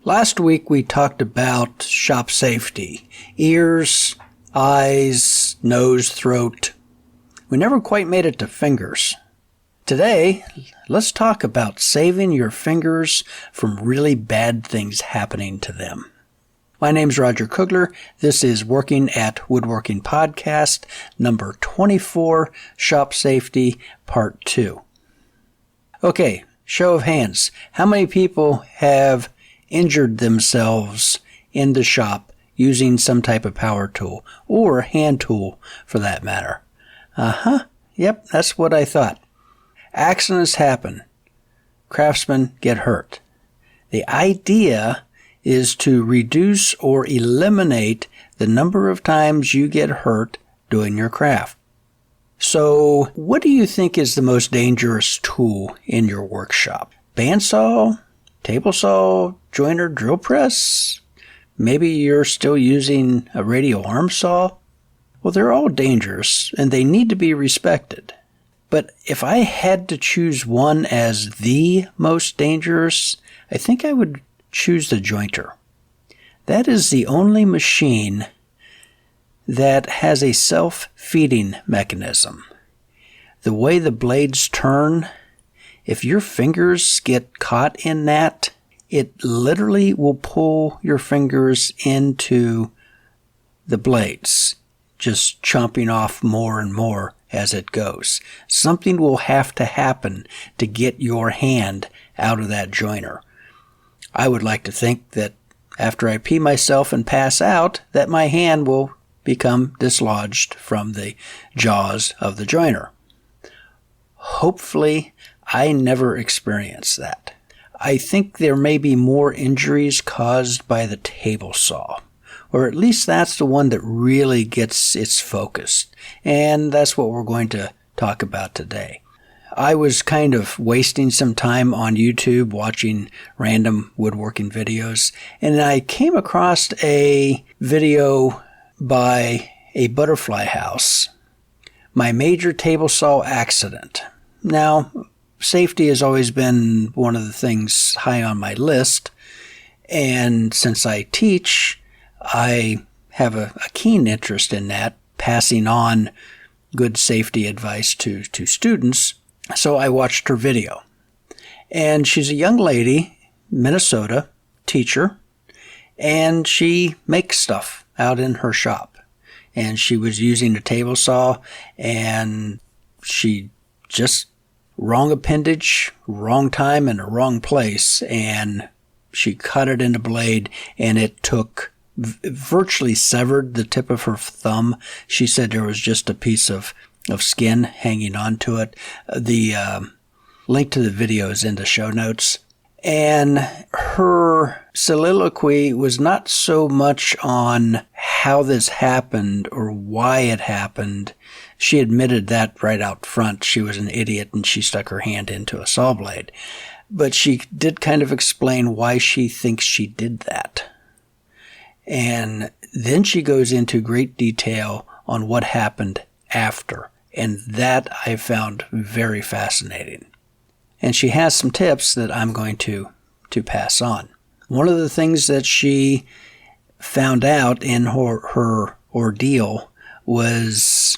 Last week we talked about shop safety. Ears, eyes, nose, throat. We never quite made it to fingers. Today, let's talk about saving your fingers from really bad things happening to them. My name's Roger Kugler. This is Working at Woodworking Podcast, number 24, Shop Safety, Part 2. Okay, show of hands. How many people have injured themselves in the shop using some type of power tool or hand tool for that matter? Yep, that's what I thought. Accidents happen. Craftsmen get hurt. The idea is to reduce or eliminate the number of times you get hurt doing your craft. So, what do you think is the most dangerous tool in your workshop? Bandsaw? Table saw, joiner, drill press? Maybe you're still using a radial arm saw? Well, they're all dangerous and they need to be respected. But if I had to choose one as the most dangerous, I think I would choose the jointer. That is the only machine that has a self-feeding mechanism. The way the blades turn, if your fingers get caught in that, it literally will pull your fingers into the blades, just chomping off more and more as it goes. Something will have to happen to get your hand out of that joiner. I would like to think that after I pee myself and pass out, that my hand will become dislodged from the jaws of the joiner. Hopefully, I never experienced that. I think there may be more injuries caused by the table saw, or at least that's the one that really gets its focus, and that's what we're going to talk about today. I was kind of wasting some time on YouTube watching random woodworking videos, and I came across a video by a butterfly house, My Major Table Saw Accident. Now, safety has always been one of the things high on my list, and since I teach, I have a keen interest in that, passing on good safety advice to students, so I watched her video. And she's a young lady, Minnesota, teacher, and she makes stuff out in her shop. And she was using a table saw, and she just wrong appendage, wrong time, and the wrong place, and she cut it into blade, and it took virtually severed the tip of her thumb. She said there was just a piece of skin hanging onto it. The link to the video is in the show notes. And her soliloquy was not so much on how this happened or why it happened. She admitted that right out front. She was an idiot and she stuck her hand into a saw blade. But she did kind of explain why she thinks she did that. And then she goes into great detail on what happened after. And that I found very fascinating. And she has some tips that I'm going to pass on. One of the things that she found out in her ordeal was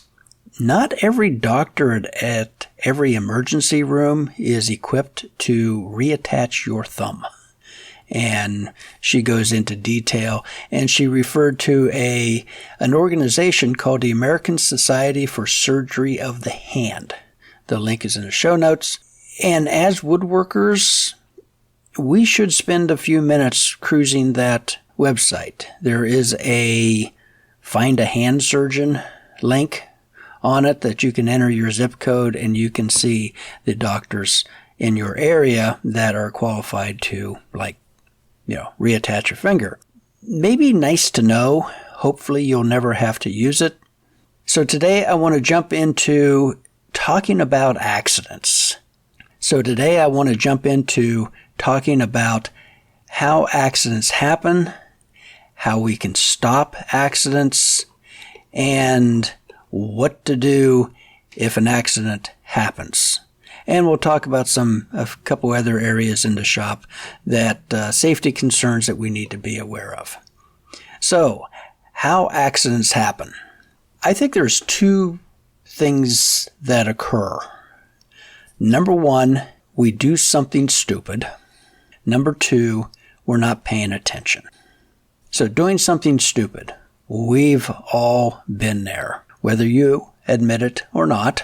not every doctor at every emergency room is equipped to reattach your thumb. And she goes into detail, and she referred to an organization called the American Society for Surgery of the Hand. The link is in the show notes. And as woodworkers, we should spend a few minutes cruising that website. There is a Find a Hand Surgeon link on it that you can enter your zip code, and you can see the doctors in your area that are qualified to, reattach your finger. Maybe nice to know. Hopefully you'll never have to use it. So today I want to jump into talking about accidents. So today I want to jump into talking about how accidents happen, how we can stop accidents, and what to do if an accident happens. And we'll talk about a couple other areas in the shop that safety concerns that we need to be aware of. So, how accidents happen. I think there's two things that occur. Number one, we do something stupid. Number two, we're not paying attention. So doing something stupid, we've all been there, whether you admit it or not.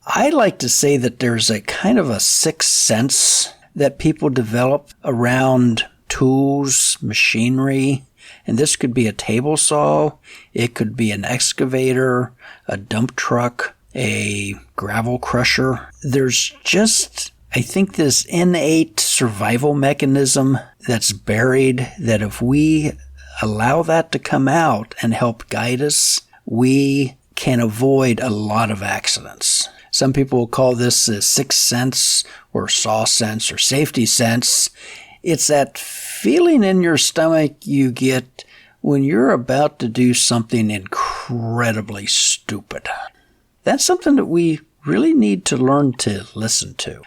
I like to say that there's a kind of a sixth sense that people develop around tools, machinery, and this could be a table saw, it could be an excavator, a dump truck, a gravel crusher. There's just, I think, this innate survival mechanism that's buried that if we allow that to come out and help guide us, we can avoid a lot of accidents. Some people will call this a sixth sense or saw sense or safety sense. It's that feeling in your stomach you get when you're about to do something incredibly stupid. That's something that we really need to learn to listen to.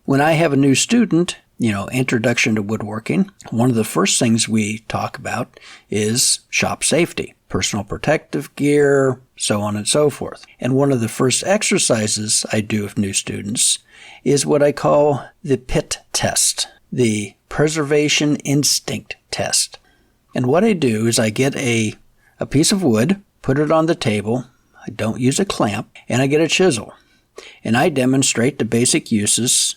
When I have a new student, introduction to woodworking, one of the first things we talk about is shop safety, personal protective gear, so on and so forth. And one of the first exercises I do with new students is what I call the PIT test, the preservation instinct test. And what I do is I get a piece of wood, put it on the table, I don't use a clamp, and I get a chisel. And I demonstrate the basic uses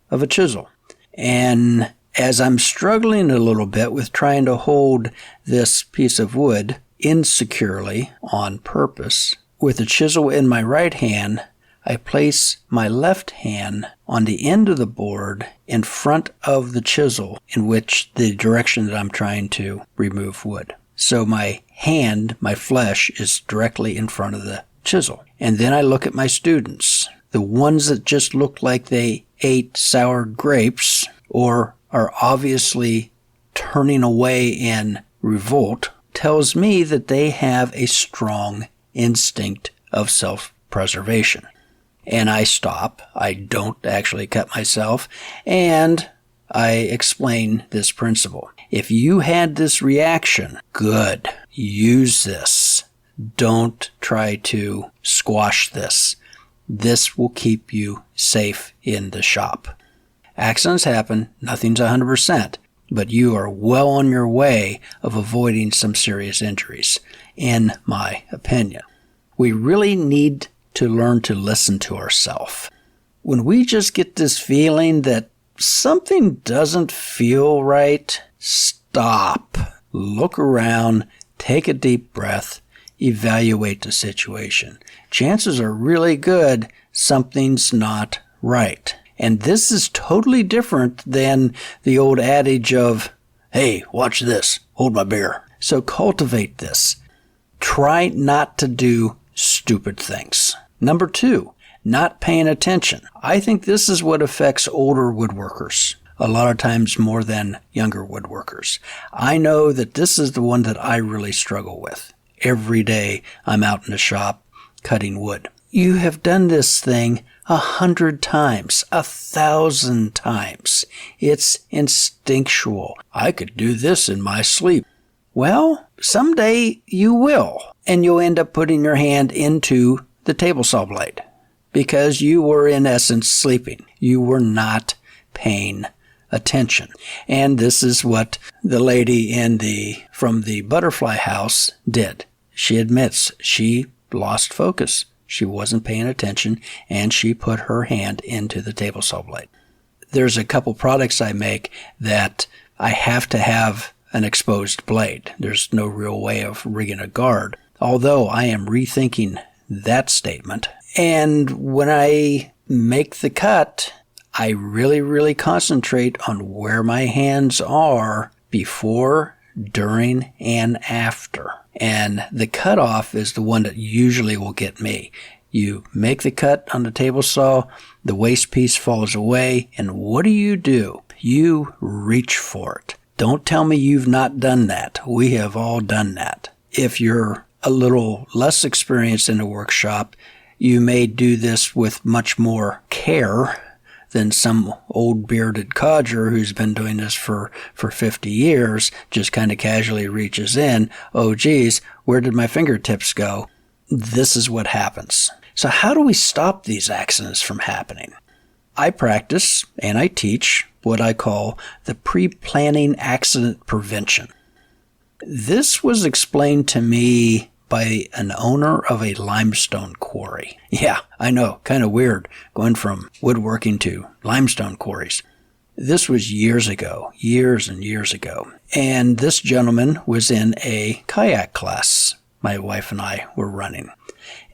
of a chisel. And as I'm struggling a little bit with trying to hold this piece of wood insecurely on purpose, with the chisel in my right hand, I place my left hand on the end of the board in front of the chisel in which the direction that I'm trying to remove wood. So my hand, my flesh, is directly in front of the chisel. And then I look at my students. The ones that just look like they ate sour grapes or are obviously turning away in revolt tells me that they have a strong instinct of self-preservation. And I stop. I don't actually cut myself. And I explain this principle. If you had this reaction, good. Use this. Don't try to squash this. This will keep you safe in the shop. Accidents happen. Nothing's 100%. But you are well on your way of avoiding some serious injuries, in my opinion. We really need to learn to listen to ourselves. When we just get this feeling that something doesn't feel right, stop, look around, take a deep breath, evaluate the situation. Chances are really good something's not right. And this is totally different than the old adage of, hey, watch this, hold my beer. So cultivate this. Try not to do stupid things. Number two, not paying attention. I think this is what affects older woodworkers, a lot of times more than younger woodworkers. I know that this is the one that I really struggle with. Every day I'm out in the shop cutting wood. You have done this thing 100 times, 1,000 times. It's instinctual. I could do this in my sleep. Well, someday you will, and you'll end up putting your hand into the table saw blade because you were in essence sleeping. You were not paying attention. And this is what the lady from the butterfly house did. She admits she lost focus. She wasn't paying attention, and she put her hand into the table saw blade. There's a couple products I make that I have to have an exposed blade. There's no real way of rigging a guard, although I am rethinking that statement. And when I make the cut, I really, really concentrate on where my hands are before, during, and after. And the cutoff is the one that usually will get me. You make the cut on the table saw, the waste piece falls away, and what do? You reach for it. Don't tell me you've not done that. We have all done that. If you're a little less experienced in a workshop, You may do this with much more care than some old bearded codger who's been doing this for 50 years, just kind of casually reaches in. Oh, geez, where did my fingertips go? This is what happens. So how do we stop these accidents from happening? I practice and I teach what I call the pre-planning accident prevention. This was explained to me by an owner of a limestone quarry. Yeah, I know, kind of weird, going from woodworking to limestone quarries. This was years and years ago. And this gentleman was in a kayak class my wife and I were running.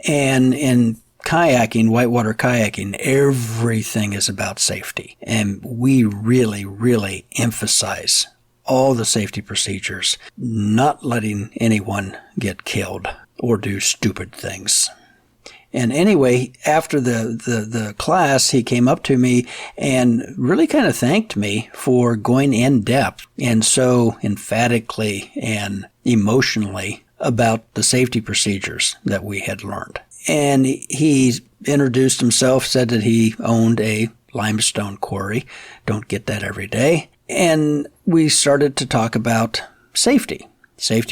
And in kayaking, whitewater kayaking, everything is about safety. And we really, really emphasize all the safety procedures, not letting anyone get killed or do stupid things. And anyway, after the class, he came up to me and really kind of thanked me for going in depth and so emphatically and emotionally about the safety procedures that we had learned. And he introduced himself, said that he owned a limestone quarry. Don't get that every day. And we started to talk about safety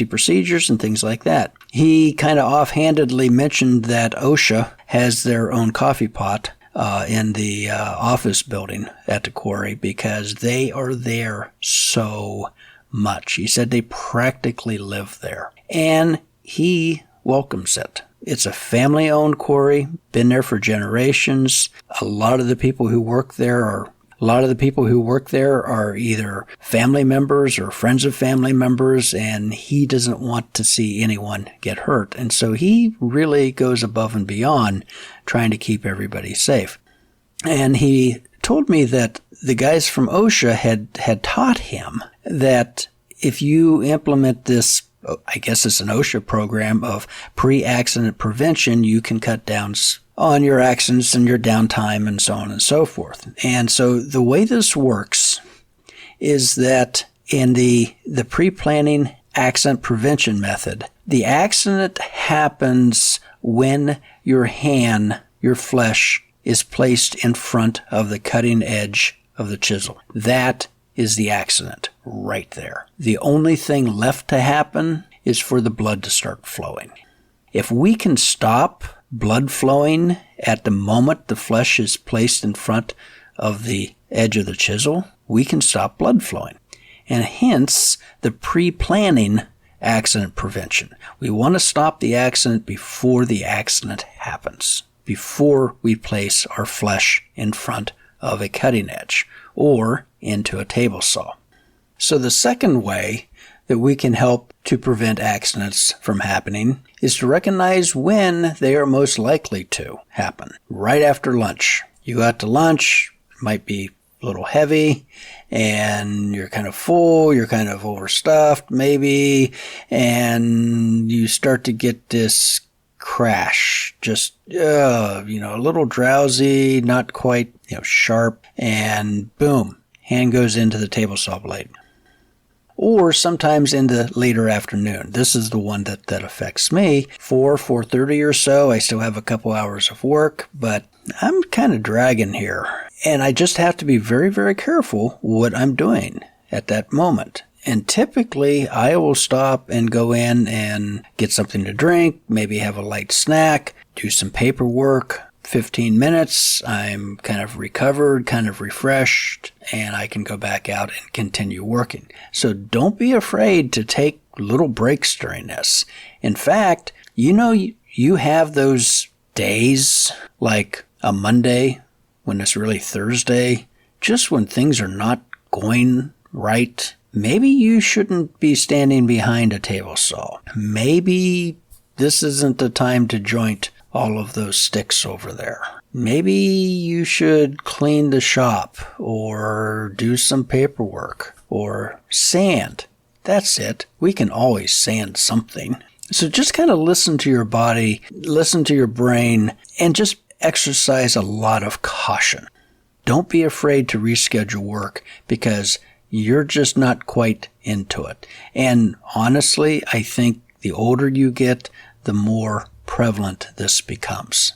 procedures and things like that. He kind of offhandedly mentioned that OSHA has their own coffee pot in the office building at the quarry because they are there so much. He said they practically live there. And he welcomes it. It's a family-owned quarry, been there for generations. A lot of the people who work there are either family members or friends of family members, and he doesn't want to see anyone get hurt. And so he really goes above and beyond trying to keep everybody safe. And he told me that the guys from OSHA had taught him that if you implement this, I guess it's an OSHA program of pre-accident prevention, you can cut down on your accidents and your downtime and so on and so forth. And so the way this works is that in the pre-planning accident prevention method, the accident happens when your flesh, is placed in front of the cutting edge of the chisel. That is the accident right there. The only thing left to happen is for the blood to start flowing. If we can stop blood flowing at the moment the flesh is placed in front of the edge of the chisel, we can stop blood flowing. And hence the pre-planning accident prevention. We want to stop the accident before the accident happens, before we place our flesh in front of a cutting edge or into a table saw. So the second way that we can help to prevent accidents from happening is to recognize when they are most likely to happen. Right after lunch. You go out to lunch, it might be a little heavy, and you're kind of full, you're kind of overstuffed maybe, and you start to get this crash, just, a little drowsy, not quite, sharp, and boom, hand goes into the table saw blade. Or sometimes in the later afternoon. This is the one that affects me. 4:30 or so, I still have a couple hours of work, but I'm kind of dragging here. And I just have to be very, very careful what I'm doing at that moment. And typically, I will stop and go in and get something to drink, maybe have a light snack, do some paperwork. 15 minutes, I'm kind of recovered, kind of refreshed, and I can go back out and continue working. So don't be afraid to take little breaks during this. In fact, you have those days like a Monday when it's really Thursday, just when things are not going right. Maybe you shouldn't be standing behind a table saw. Maybe this isn't the time to joint all of those sticks over there. Maybe you should clean the shop or do some paperwork or sand. That's it. We can always sand something. So just kind of listen to your body, listen to your brain, and just exercise a lot of caution. Don't be afraid to reschedule work because you're just not quite into it. And honestly, I think the older you get, the more prevalent this becomes.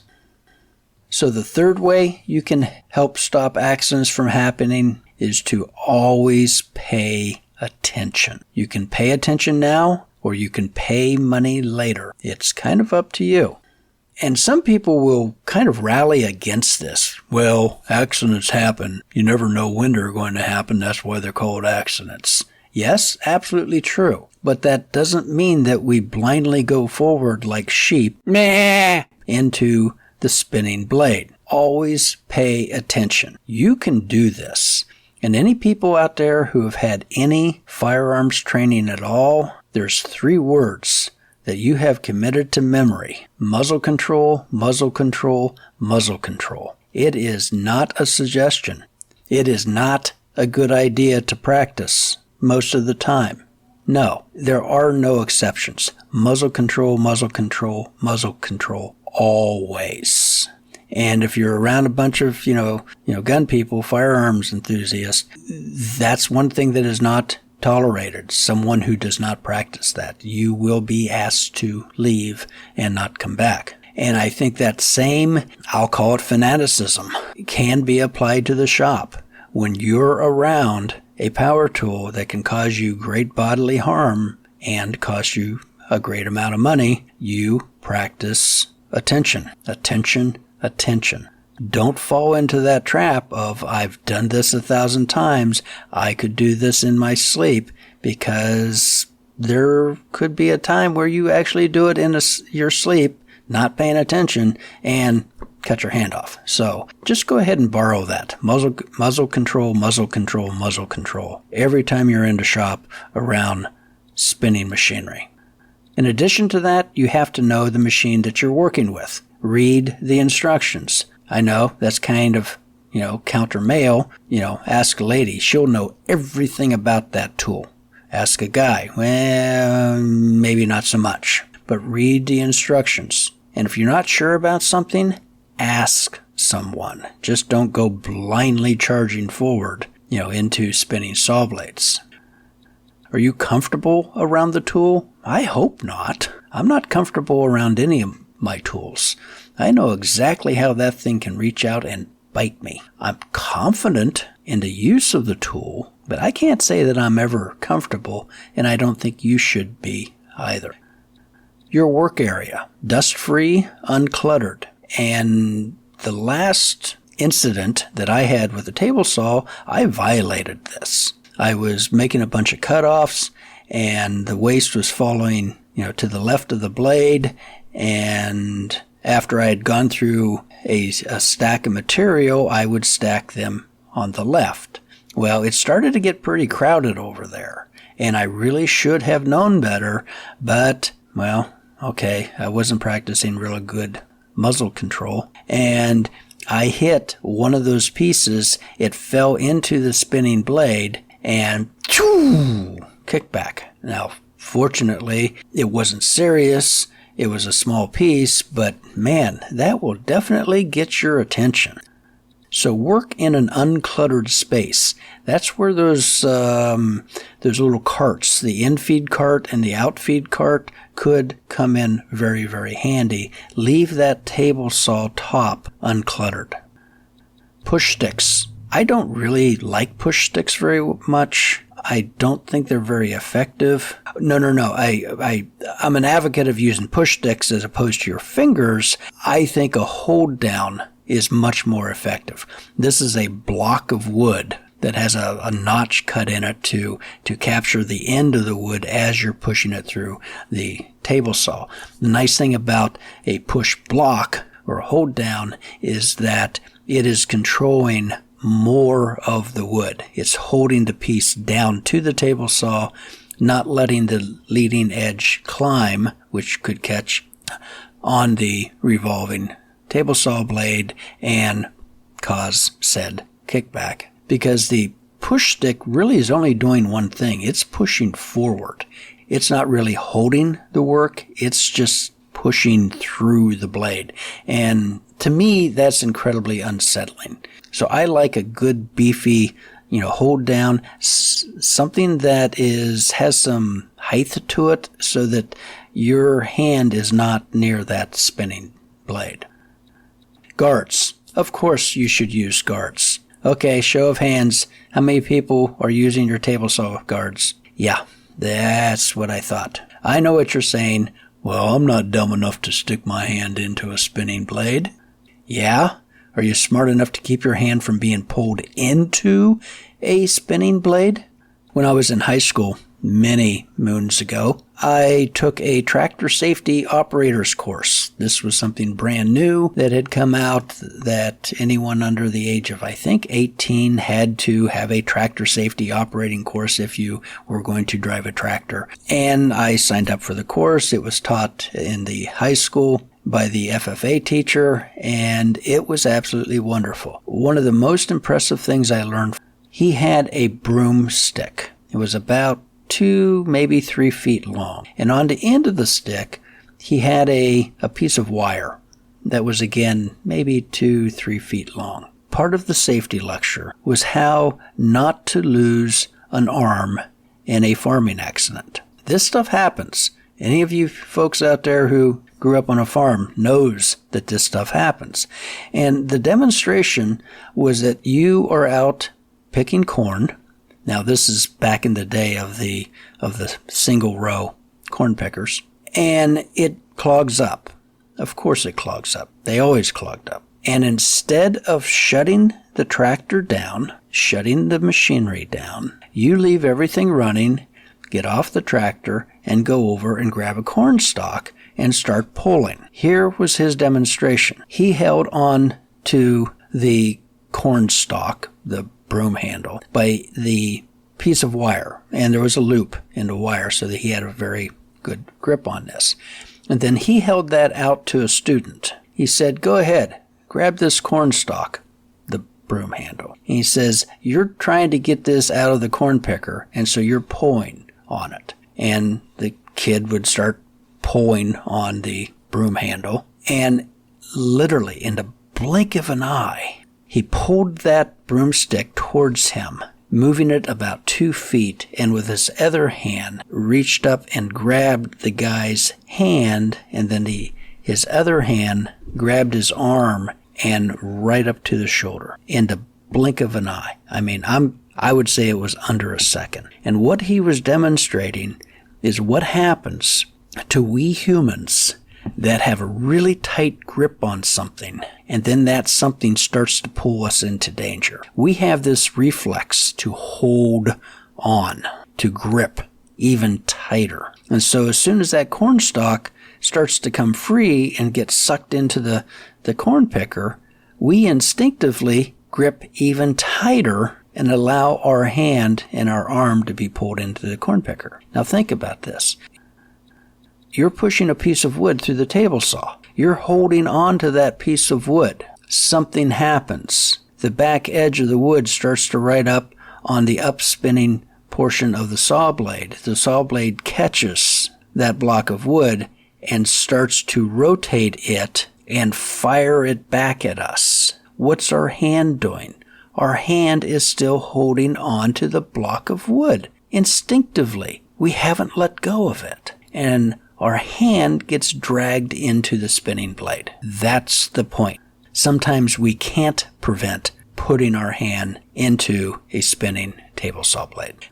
So the third way you can help stop accidents from happening is to always pay attention. You can pay attention now, or you can pay money later. It's kind of up to you. And some people will kind of rally against this. Well, accidents happen. You never know when they're going to happen. That's why they're called accidents. Yes, absolutely true. But that doesn't mean that we blindly go forward like sheep into the spinning blade. Always pay attention. You can do this. And any people out there who have had any firearms training at all, there's 3 words that you have committed to memory. Muzzle control, muzzle control, muzzle control. It is not a suggestion. It is not a good idea to practice most of the time. No, there are no exceptions. Muzzle control, muzzle control, muzzle control, always. And if you're around a bunch of, gun people, firearms enthusiasts, that's one thing that is not tolerated. Someone who does not practice that. You will be asked to leave and not come back. And I think that same, I'll call it fanaticism, can be applied to the shop. When you're around a power tool that can cause you great bodily harm and cost you a great amount of money, you practice attention, attention, attention. Don't fall into that trap of, I've done this 1,000 times, I could do this in my sleep, because there could be a time where you actually do it in your sleep, not paying attention, and cut your hand off. So just go ahead and borrow that. Muzzle control, muzzle control, muzzle control. Every time you're in the shop around spinning machinery. In addition to that, you have to know the machine that you're working with. Read the instructions. I know that's kind of, counter male. Ask a lady. She'll know everything about that tool. Ask a guy. Well, maybe not so much. But read the instructions. And if you're not sure about something, ask someone. Just don't go blindly charging forward, into spinning saw blades. Are you comfortable around the tool? I hope not. I'm not comfortable around any of my tools. I know exactly how that thing can reach out and bite me. I'm confident in the use of the tool, but I can't say that I'm ever comfortable, and I don't think you should be either. Your work area, dust-free, uncluttered. And the last incident that I had with the table saw, I violated this. I was making a bunch of cutoffs, and the waste was falling, to the left of the blade, and after I had gone through a stack of material, I would stack them on the left. Well, it started to get pretty crowded over there, and I really should have known better, but, okay, I wasn't practicing really good muzzle control, and I hit one of those pieces. It fell into the spinning blade, and kickback. Now, fortunately, it wasn't serious. It was a small piece, but man, that will definitely get your attention. So work in an uncluttered space. That's where those little carts, the in-feed cart and the out-feed cart, could come in very, very handy. Leave that table saw top uncluttered. Push sticks. I don't really like push sticks very much. I don't think they're very effective. No. I'm an advocate of using push sticks as opposed to your fingers. I think a hold down is much more effective. This is a block of wood that has a notch cut in it to capture the end of the wood as you're pushing it through the table saw. The nice thing about a push block or a hold down is that it is controlling more of the wood. It's holding the piece down to the table saw, not letting the leading edge climb, which could catch on the revolving table saw blade and cause said kickback. Because the push stick really is only doing one thing. It's pushing forward. It's not really holding the work. It's just pushing through the blade. And to me, that's incredibly unsettling. So I like a good beefy, hold down, something that has some height to it so that your hand is not near that spinning blade. Guards. Of course you should use guards. Okay, show of hands. How many people are using your table saw guards? Yeah, that's what I thought. I know what you're saying. Well, I'm not dumb enough to stick my hand into a spinning blade. Yeah? Are you smart enough to keep your hand from being pulled into a spinning blade? When I was in high school, many moons ago, I took a tractor safety operators course. This was something brand new that had come out that anyone under the age of, I think, 18 had to have a tractor safety operating course if you were going to drive a tractor. And I signed up for the course. It was taught in the high school by the FFA teacher, and it was absolutely wonderful. One of the most impressive things I learned, he had a broomstick. It was about 2, maybe 3 feet long. And on the end of the stick, he had a piece of wire that was, again, maybe 2, 3 feet long. Part of the safety lecture was how not to lose an arm in a farming accident. This stuff happens. Any of you folks out there who grew up on a farm knows that this stuff happens. And the demonstration was that you are out picking corn. Now, this is back in the day of the single row corn pickers, and it clogs up. Of course it clogs up. They always clogged up. And instead of shutting the tractor down, shutting the machinery down, you leave everything running, get off the tractor, and go over and grab a corn stalk and start pulling. Here was his demonstration. He held on to the corn stalk, the broom handle, by the piece of wire, and there was a loop in the wire so that he had a very good grip on this. And then he held that out to a student. He said, "Go ahead, grab this corn stalk," the broom handle. And he says, "You're trying to get this out of the corn picker, and so you're pulling on it." And the kid would start pulling on the broom handle, and literally in the blink of an eye, he pulled that broomstick towards him, moving it about 2 feet, and with his other hand reached up and grabbed the guy's hand, and then his other hand grabbed his arm and right up to the shoulder in the blink of an eye. I mean, I would say it was under a second. And what he was demonstrating is what happens to we humans that have a really tight grip on something, and then that something starts to pull us into danger. We have this reflex to hold on, to grip even tighter. And so as soon as that corn stalk starts to come free and get sucked into the corn picker, we instinctively grip even tighter and allow our hand and our arm to be pulled into the corn picker. Now think about this. You're pushing a piece of wood through the table saw. You're holding on to that piece of wood. Something happens. The back edge of the wood starts to ride up on the upspinning portion of the saw blade. The saw blade catches that block of wood and starts to rotate it and fire it back at us. What's our hand doing? Our hand is still holding on to the block of wood. Instinctively, we haven't let go of it. And our hand gets dragged into the spinning blade. That's the point. Sometimes we can't prevent putting our hand into a spinning table saw blade.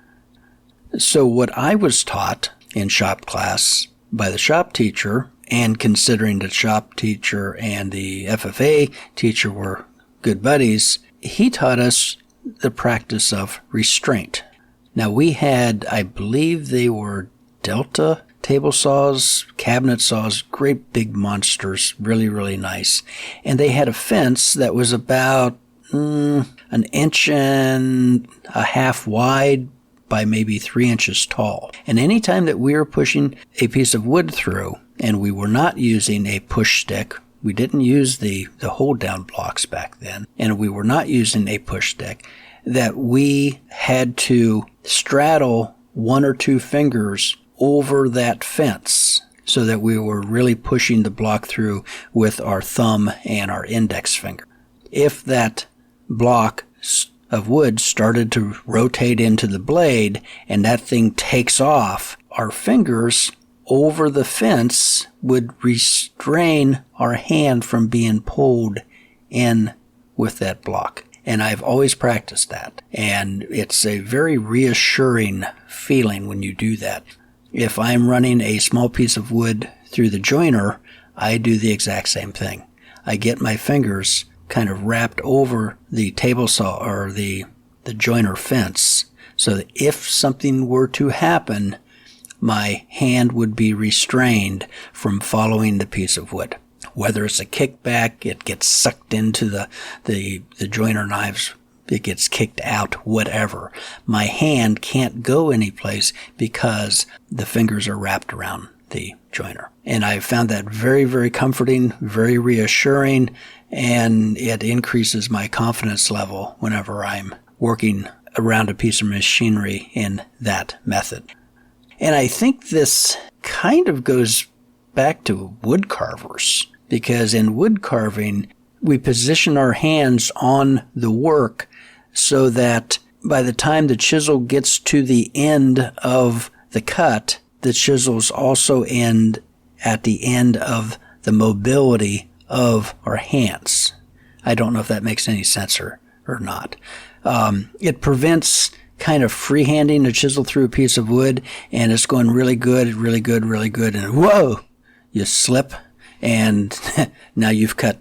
So what I was taught in shop class by the shop teacher, and considering the shop teacher and the FFA teacher were good buddies, he taught us the practice of restraint. Now we had, I believe they were Delta table saws, cabinet saws, great big monsters, really, really nice. And they had a fence that was about an inch and a half wide by maybe 3 inches tall. And anytime that we were pushing a piece of wood through, and we were not using a push stick, we didn't use the hold down blocks back then, and we were not using a push stick, that we had to straddle 1 or 2 fingers over that fence so that we were really pushing the block through with our thumb and our index finger. If that block of wood started to rotate into the blade and that thing takes off, our fingers over the fence would restrain our hand from being pulled in with that block. And I've always practiced that. And it's a very reassuring feeling when you do that. If I'm running a small piece of wood through the joiner, I do the exact same thing. I get my fingers kind of wrapped over the table saw or the joiner fence so that if something were to happen, my hand would be restrained from following the piece of wood. Whether it's a kickback, it gets sucked into the joiner knives, it gets kicked out, whatever. My hand can't go anyplace because the fingers are wrapped around the joiner. And I found that very, very comforting, very reassuring, and it increases my confidence level whenever I'm working around a piece of machinery in that method. And I think this kind of goes back to wood carvers, because in wood carving, we position our hands on the work so that by the time the chisel gets to the end of the cut, the chisels also end at the end of the mobility of our hands. I don't know if that makes any sense or not. It prevents kind of freehanding the chisel through a piece of wood, and it's going really good, really good, really good, and whoa, you slip, and now you've cut,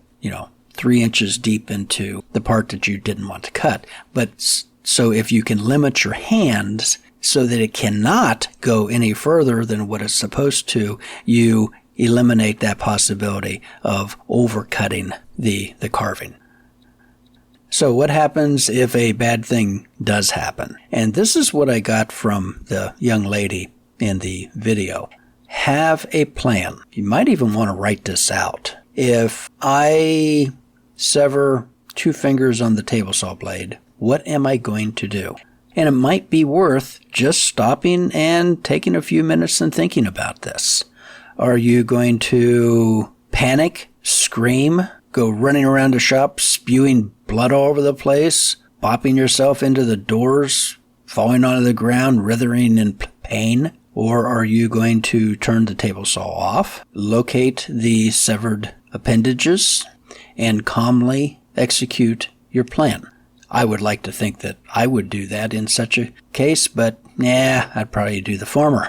3 inches deep into the part that you didn't want to cut. But so if you can limit your hands so that it cannot go any further than what it's supposed to, you eliminate that possibility of overcutting the carving. So what happens if a bad thing does happen? And this is what I got from the young lady in the video. Have a plan. You might even want to write this out. If I sever 2 fingers on the table saw blade, what am I going to do? And it might be worth just stopping and taking a few minutes and thinking about this. Are you going to panic, scream, go running around the shop, spewing blood all over the place, bopping yourself into the doors, falling onto the ground, writhing in pain? Or are you going to turn the table saw off, locate the severed appendages, and calmly execute your plan? I would like to think that I would do that in such a case, but I'd probably do the former.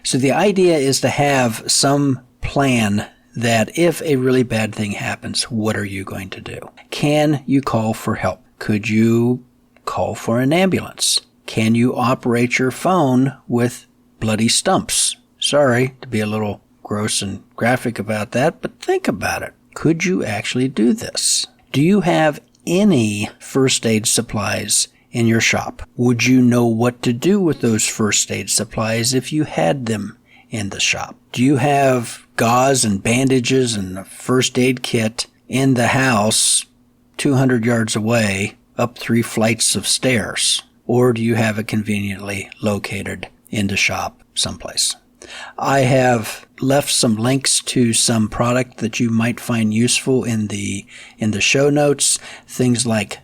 So the idea is to have some plan that if a really bad thing happens, what are you going to do? Can you call for help? Could you call for an ambulance? Can you operate your phone with bloody stumps? Sorry to be a little gross and graphic about that, but think about it. Could you actually do this? Do you have any first aid supplies in your shop? Would you know what to do with those first aid supplies if you had them in the shop? Do you have gauze and bandages and a first aid kit in the house 200 yards away up 3 flights of stairs? Or do you have it conveniently located in the shop someplace? I have left some links to some product that you might find useful in the show notes. Things like,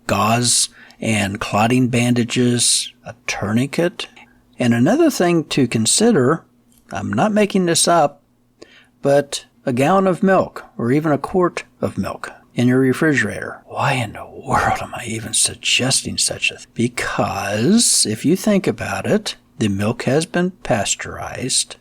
gauze and clotting bandages, a tourniquet. And another thing to consider, I'm not making this up, but a gallon of milk or even a quart of milk in your refrigerator. Why in the world am I even suggesting such a thing? Because if you think about it, the milk has been pasteurized.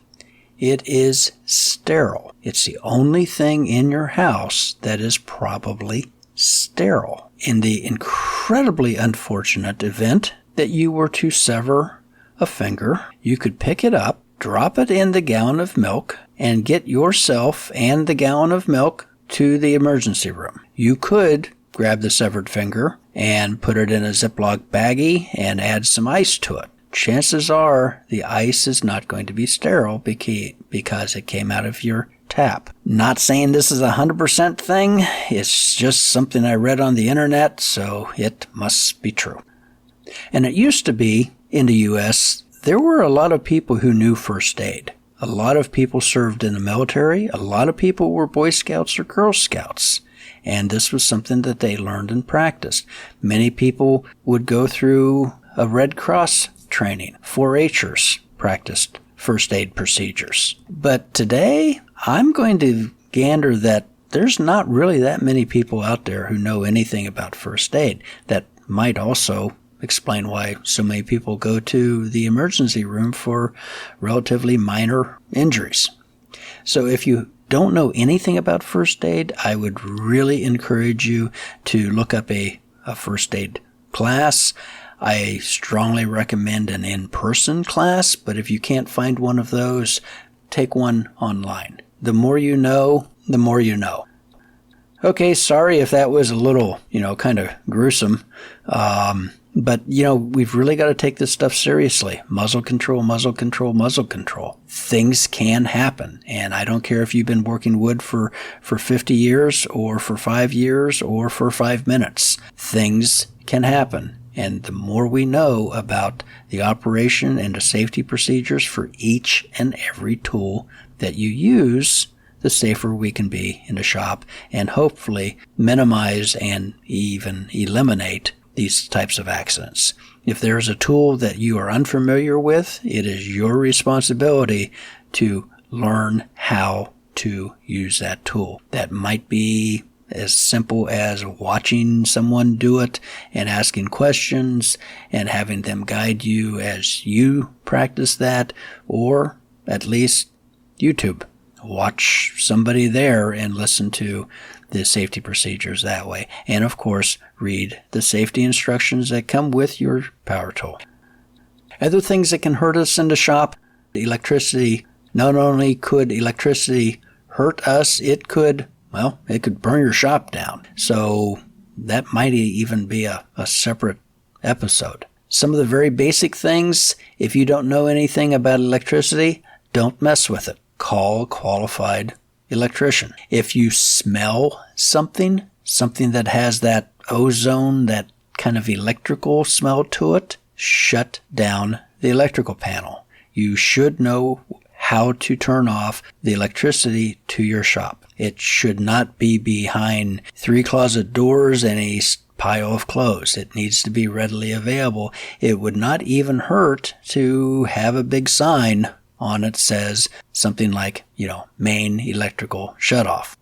It is sterile. It's the only thing in your house that is probably sterile. In the incredibly unfortunate event that you were to sever a finger, you could pick it up, drop it in the gallon of milk, and get yourself and the gallon of milk to the emergency room. You could grab the severed finger and put it in a Ziploc baggie and add some ice to it. Chances are the ice is not going to be sterile because it came out of your tap. Not saying this is a 100% thing. It's just something I read on the internet, so it must be true. And it used to be, in the U.S., there were a lot of people who knew first aid. A lot of people served in the military. A lot of people were Boy Scouts or Girl Scouts. And this was something that they learned and practiced. Many people would go through a Red Cross training. 4-Hers practiced first aid procedures. But today, I'm going to gander that there's not really that many people out there who know anything about first aid. That might also explain why so many people go to the emergency room for relatively minor injuries. So if you don't know anything about first aid, I would really encourage you to look up a first aid class. I strongly recommend an in-person class, but if you can't find one of those, take one online. The more you know, the more you know. Okay, sorry if that was a little, kind of gruesome. But, we've really got to take this stuff seriously. Muzzle control, muzzle control, muzzle control. Things can happen. And I don't care if you've been working wood for 50 years or for 5 years or for 5 minutes. Things can happen. And the more we know about the operation and the safety procedures for each and every tool that you use, the safer we can be in the shop and hopefully minimize and even eliminate these types of accidents. If there's a tool that you are unfamiliar with, it is your responsibility to learn how to use that tool. That might be as simple as watching someone do it and asking questions and having them guide you as you practice that, or at least YouTube. Watch somebody there and listen to the safety procedures that way. And of course, read the safety instructions that come with your power tool. Other things that can hurt us in the shop, electricity. Not only could electricity hurt us, it could burn your shop down. So that might even be a separate episode. Some of the very basic things, if you don't know anything about electricity, don't mess with it. Call a qualified electrician. If you smell something that has that ozone, that kind of electrical smell to it, shut down the electrical panel. You should know how to turn off the electricity to your shop. It should not be behind 3 closet doors and a pile of clothes. It needs to be readily available. It would not even hurt to have a big sign on it says something like, main electrical shutoff.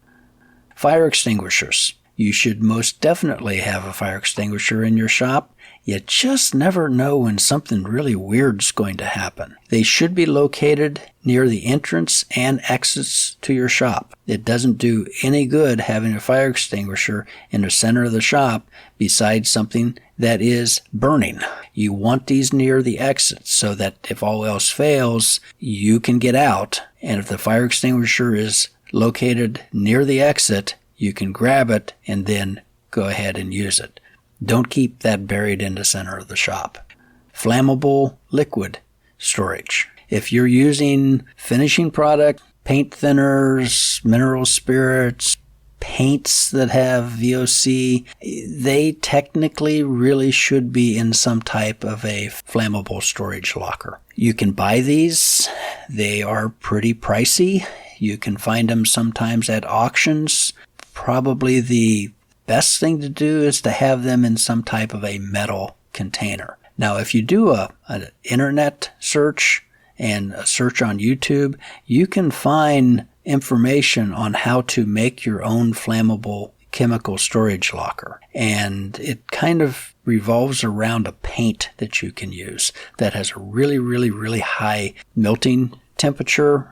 Fire extinguishers. You should most definitely have a fire extinguisher in your shop. You just never know when something really weird's going to happen. They should be located near the entrance and exits to your shop. It doesn't do any good having a fire extinguisher in the center of the shop beside something that is burning. You want these near the exits so that if all else fails, you can get out. And if the fire extinguisher is located near the exit, you can grab it and then go ahead and use it. Don't keep that buried in the center of the shop. Flammable liquid storage. If you're using finishing product, paint thinners, mineral spirits, paints that have VOC, they technically really should be in some type of a flammable storage locker. You can buy these. They are pretty pricey. You can find them sometimes at auctions. Probably the best thing to do is to have them in some type of a metal container. Now, if you do an internet search and a search on YouTube, you can find information on how to make your own flammable chemical storage locker. And it kind of revolves around a paint that you can use that has a really, really, really high melting temperature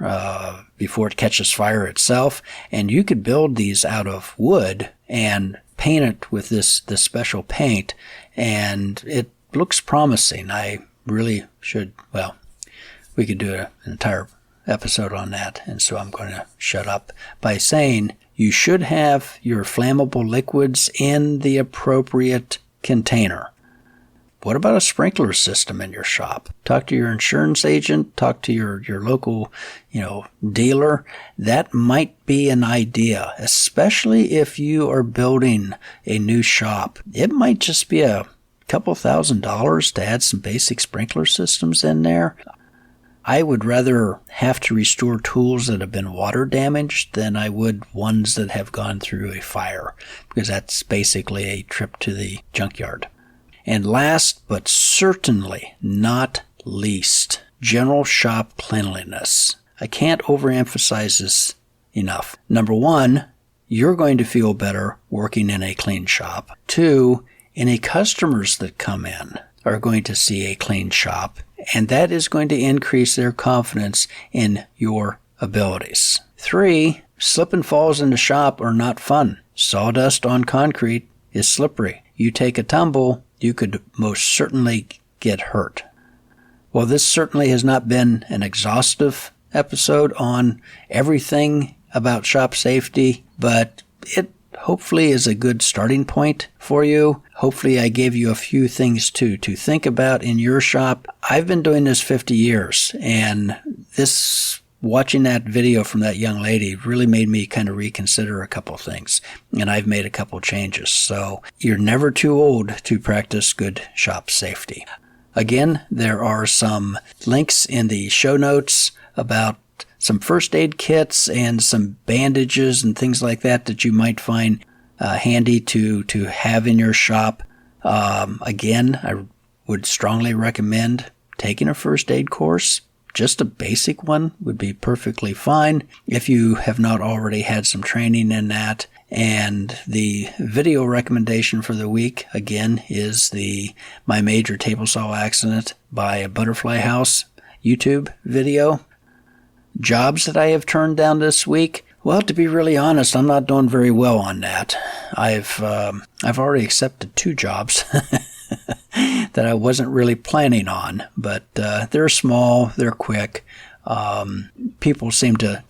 before it catches fire itself. And you could build these out of wood and paint it with this special paint, and it looks promising. I really should, we could do an entire episode on that, and so I'm going to shut up by saying you should have your flammable liquids in the appropriate container. What about a sprinkler system in your shop? Talk to your insurance agent, talk to your local, dealer. That might be an idea, especially if you are building a new shop. It might just be a couple $1,000s to add some basic sprinkler systems in there. I would rather have to restore tools that have been water damaged than I would ones that have gone through a fire, because that's basically a trip to the junkyard. And last, but certainly not least, general shop cleanliness. I can't overemphasize this enough. Number one, you're going to feel better working in a clean shop. 2, any customers that come in are going to see a clean shop, and that is going to increase their confidence in your abilities. 3, slip and falls in the shop are not fun. Sawdust on concrete is slippery. You take a tumble, you could most certainly get hurt. Well, this certainly has not been an exhaustive episode on everything about shop safety, but it hopefully is a good starting point for you. Hopefully I gave you a few things to think about in your shop. I've been doing this 50 years, and watching that video from that young lady really made me kind of reconsider a couple things, and I've made a couple changes. So you're never too old to practice good shop safety. Again, there are some links in the show notes about some first aid kits and some bandages and things like that you might find handy to have in your shop. Again, I would strongly recommend taking a first aid course. Just a basic one would be perfectly fine if you have not already had some training in that. And the video recommendation for the week, again, is My Major Table Saw Accident by a Butterfly House YouTube video. Jobs that I have turned down this week, well, to be really honest, I'm not doing very well on that. I've already accepted 2 jobs that I wasn't really planning on, but they're small, they're quick. People seem to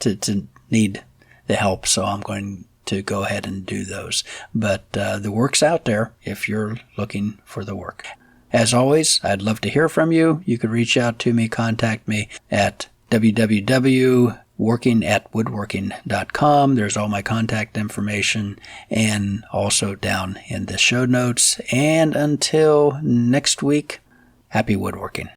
need the help, so I'm going to go ahead and do those. But the work's out there if you're looking for the work. As always, I'd love to hear from you. You could reach out to me, contact me at www.workingatwoodworking.com. There's all my contact information and also down in the show notes. And until next week, happy woodworking.